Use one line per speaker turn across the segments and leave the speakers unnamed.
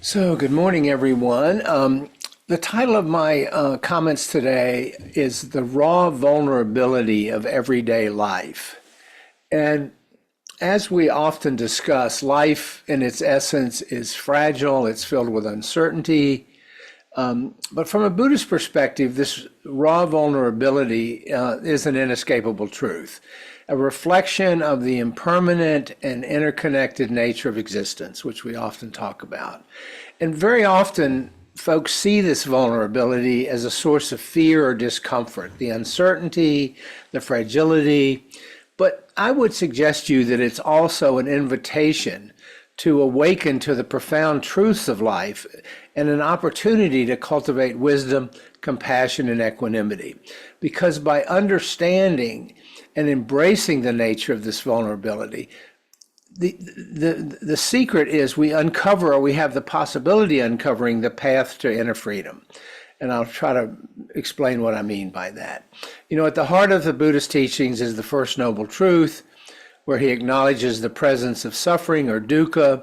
So, good morning, everyone. The title of my comments today is The Raw Vulnerability of Everyday Life. And as we often discuss, life in its essence is fragile, it's filled with uncertainty. But from a Buddhist perspective, this raw vulnerability is an inescapable truth, a reflection of the impermanent and interconnected nature of existence, which we often talk about. And very often, folks see this vulnerability as a source of fear or discomfort, the uncertainty, the fragility. But I would suggest to you that it's also an invitation to awaken to the profound truths of life and an opportunity to cultivate wisdom, compassion, and equanimity. Because by understanding and embracing the nature of this vulnerability, the secret is we uncover, or we have the possibility of uncovering the path to inner freedom. And I'll try to explain what I mean by that. You know, at the heart of the Buddhist teachings is the First Noble Truth, where he acknowledges the presence of suffering, or dukkha,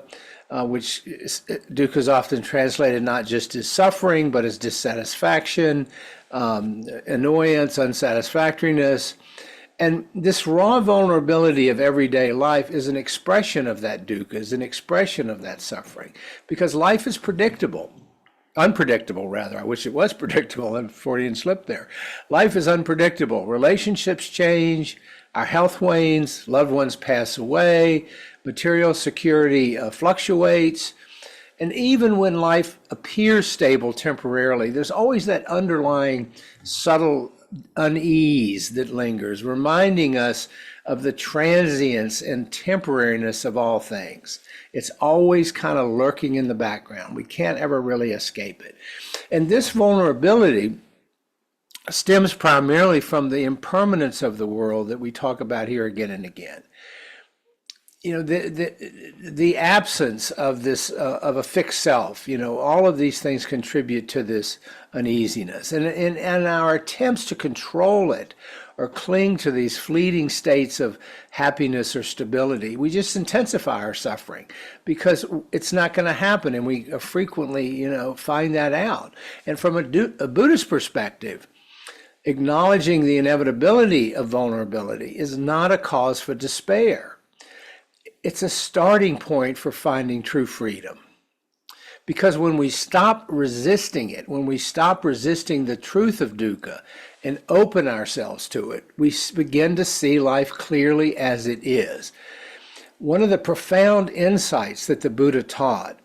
which dukkha is often translated not just as suffering, but as dissatisfaction, annoyance, unsatisfactoriness. And this raw vulnerability of everyday life is an expression of that dukkha, is an expression of that suffering, because life is predictable. Unpredictable, rather. I wish it was predictable, and Freudian slip there. Life is unpredictable. Relationships change, our health wanes, loved ones pass away, material security fluctuates, and even when life appears stable temporarily, there's always that underlying subtle unease that lingers, reminding us of the transience and temporariness of all things. It's always kind of lurking in the background. We can't ever really escape it. And this vulnerability stems primarily from the impermanence of the world that we talk about here again and again. You know, the absence of this of a fixed self. You know, all of these things contribute to this uneasiness, and our attempts to control it or cling to these fleeting states of happiness or stability, we just intensify our suffering, because it's not going to happen, and we frequently, you know, find that out. And from a Buddhist perspective, acknowledging the inevitability of vulnerability is not a cause for despair. It's a starting point for finding true freedom. Because when we stop resisting it, when we stop resisting the truth of dukkha and open ourselves to it, we begin to see life clearly as it is. One of the profound insights that the Buddha taught,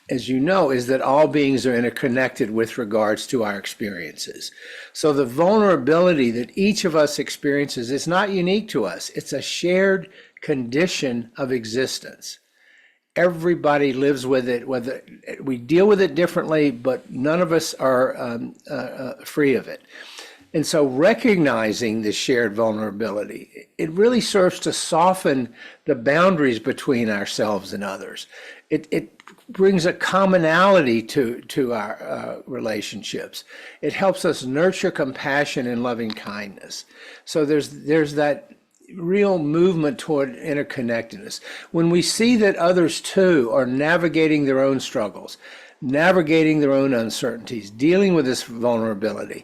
as you know, is that all beings are interconnected with regards to our experiences. So the vulnerability that each of us experiences is not unique to us. It's a shared condition of existence. Everybody lives with it, whether we deal with it differently, but none of us are free of it. And so recognizing this shared vulnerability, it really serves to soften the boundaries between ourselves and others. It brings a commonality to our relationships. It helps us nurture compassion and loving kindness. So there's that real movement toward interconnectedness. When we see that others too are navigating their own struggles, navigating their own uncertainties, dealing with this vulnerability,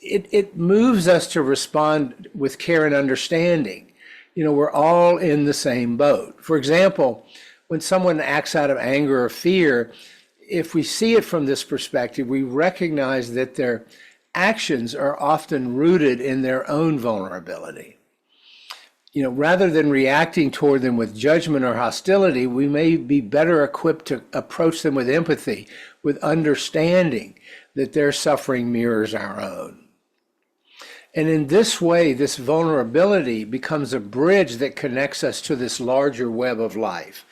it moves us to respond with care and understanding. You know, we're all in the same boat. For example, when someone acts out of anger or fear, if we see it from this perspective, we recognize that their actions are often rooted in their own vulnerability. You know, rather than reacting toward them with judgment or hostility, we may be better equipped to approach them with empathy, with understanding that their suffering mirrors our own. And in this way, this vulnerability becomes a bridge that connects us to this larger web of life.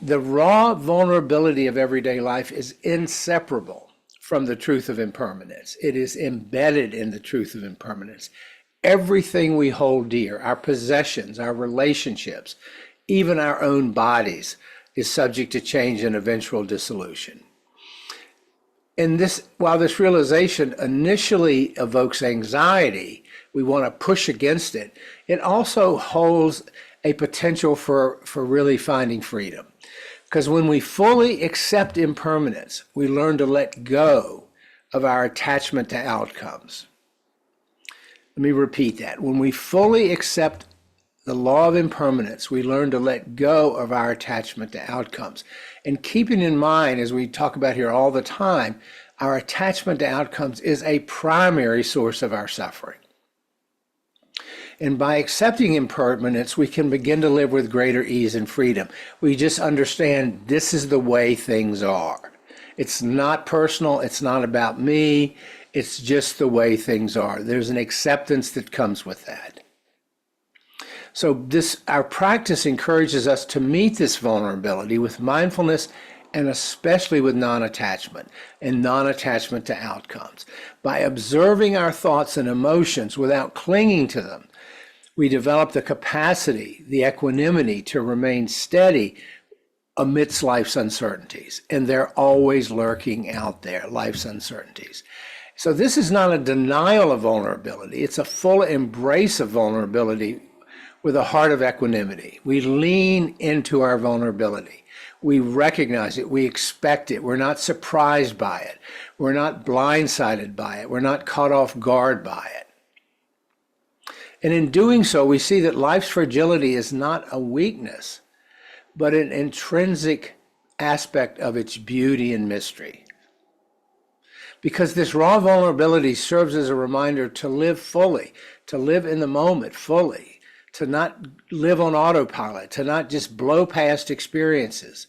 The raw vulnerability of everyday life is inseparable from the truth of impermanence. It is embedded in the truth of impermanence. Everything we hold dear, our possessions, our relationships, even our own bodies, is subject to change and eventual dissolution. And this, while this realization initially evokes anxiety, we want to push against it, it also holds a potential for really finding freedom. Because when we fully accept impermanence, we learn to let go of our attachment to outcomes. Let me repeat that. When we fully accept the law of impermanence, we learn to let go of our attachment to outcomes. And keeping in mind, as we talk about here all the time, our attachment to outcomes is a primary source of our suffering. And by accepting impermanence, we can begin to live with greater ease and freedom. We just understand this is the way things are. It's not personal. It's not about me. It's just the way things are. There's an acceptance that comes with that. So our practice encourages us to meet this vulnerability with mindfulness and especially with non-attachment and non-attachment to outcomes. By observing our thoughts and emotions without clinging to them, we develop the capacity, the equanimity to remain steady amidst life's uncertainties. And they're always lurking out there, life's uncertainties. So this is not a denial of vulnerability. It's a full embrace of vulnerability with a heart of equanimity. We lean into our vulnerability. We recognize it. We expect it. We're not surprised by it. We're not blindsided by it. We're not caught off guard by it. And in doing so, we see that life's fragility is not a weakness, but an intrinsic aspect of its beauty and mystery. Because this raw vulnerability serves as a reminder to live fully, to live in the moment fully, to not live on autopilot, to not just blow past experiences.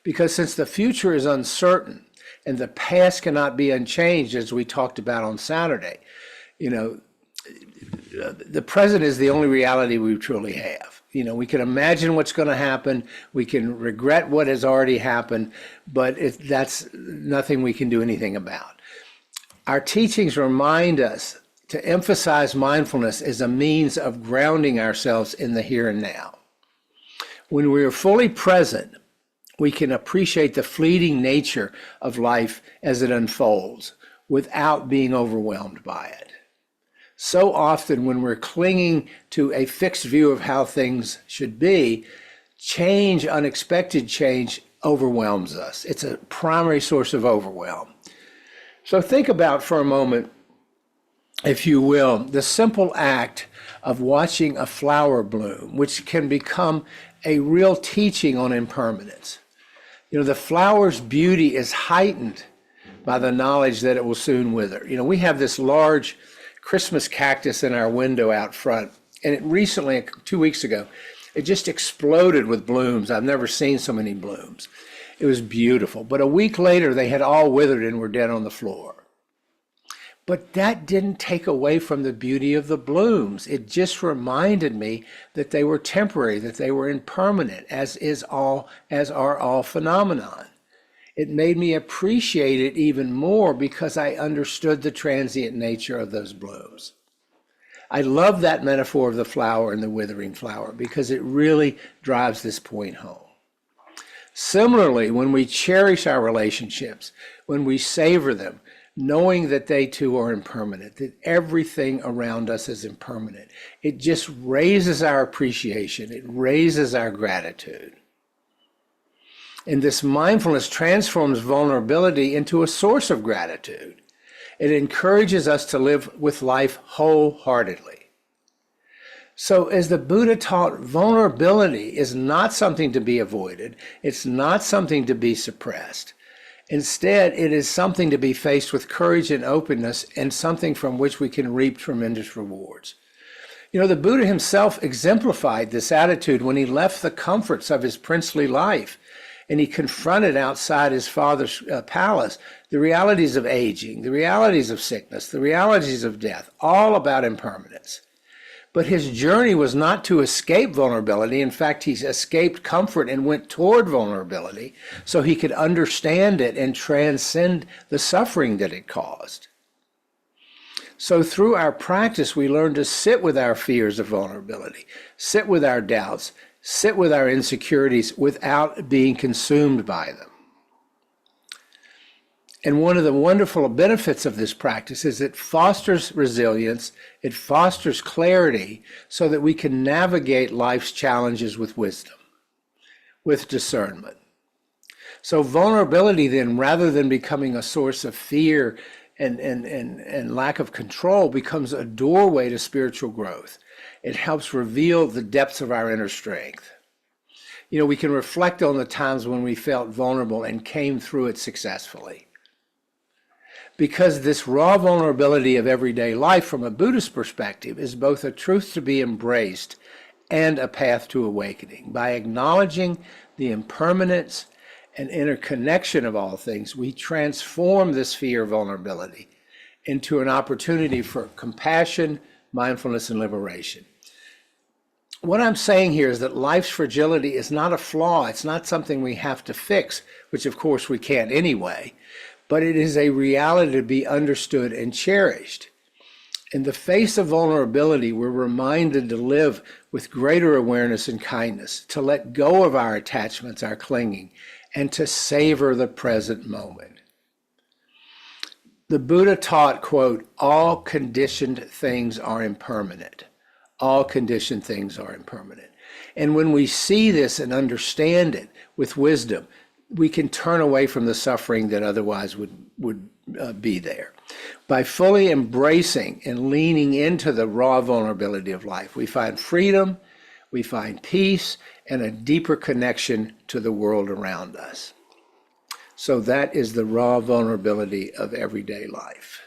Because since the future is uncertain and the past cannot be unchanged, as we talked about on Saturday, the present is the only reality we truly have. We can imagine what's going to happen. We can regret what has already happened, but that's nothing we can do anything about. Our teachings remind us to emphasize mindfulness as a means of grounding ourselves in the here and now. When we are fully present, we can appreciate the fleeting nature of life as it unfolds without being overwhelmed by it. So often when we're clinging to a fixed view of how things should be, change, unexpected change, overwhelms us. It's a primary source of overwhelm. So think about for a moment, if you will, the simple act of watching a flower bloom, which can become a real teaching on impermanence. The flower's beauty is heightened by the knowledge that it will soon wither. We have this large Christmas cactus in our window out front, and it recently, 2 weeks ago, it just exploded with blooms. I've never seen so many blooms. It was beautiful. But a week later, they had all withered and were dead on the floor. But that didn't take away from the beauty of the blooms. It just reminded me that they were temporary, that they were impermanent, as are all phenomenon. It made me appreciate it even more because I understood the transient nature of those blooms. I love that metaphor of the flower and the withering flower because it really drives this point home. Similarly, when we cherish our relationships, when we savor them, knowing that they too are impermanent, that everything around us is impermanent, it just raises our appreciation. It raises our gratitude. And this mindfulness transforms vulnerability into a source of gratitude. It encourages us to live with life wholeheartedly. So as the Buddha taught, vulnerability is not something to be avoided. It's not something to be suppressed. Instead, it is something to be faced with courage and openness and something from which we can reap tremendous rewards. The Buddha himself exemplified this attitude when he left the comforts of his princely life and he confronted outside his father's palace the realities of aging, the realities of sickness, the realities of death, all about impermanence. But his journey was not to escape vulnerability. In fact, he escaped comfort and went toward vulnerability so he could understand it and transcend the suffering that it caused. So through our practice, we learn to sit with our fears of vulnerability, sit with our doubts, sit with our insecurities without being consumed by them. And one of the wonderful benefits of this practice is it fosters resilience, it fosters clarity so that we can navigate life's challenges with wisdom, with discernment. So vulnerability then, rather than becoming a source of fear and lack of control, becomes a doorway to spiritual growth. It helps reveal the depths of our inner strength. You know, we can reflect on the times when we felt vulnerable and came through it successfully. Because this raw vulnerability of everyday life from a Buddhist perspective is both a truth to be embraced and a path to awakening. By acknowledging the impermanence and interconnection of all things, we transform this fear of vulnerability into an opportunity for compassion, mindfulness, and liberation. What I'm saying here is that life's fragility is not a flaw. It's not something we have to fix, which of course we can't anyway, but it is a reality to be understood and cherished. In the face of vulnerability, we're reminded to live with greater awareness and kindness, to let go of our attachments, our clinging, and to savor the present moment. The Buddha taught, quote, all conditioned things are impermanent. All conditioned things are impermanent. And when we see this and understand it with wisdom, we can turn away from the suffering that otherwise would be there. By fully embracing and leaning into the raw vulnerability of life, we find freedom, we find peace, and a deeper connection to the world around us. So that is the raw vulnerability of everyday life.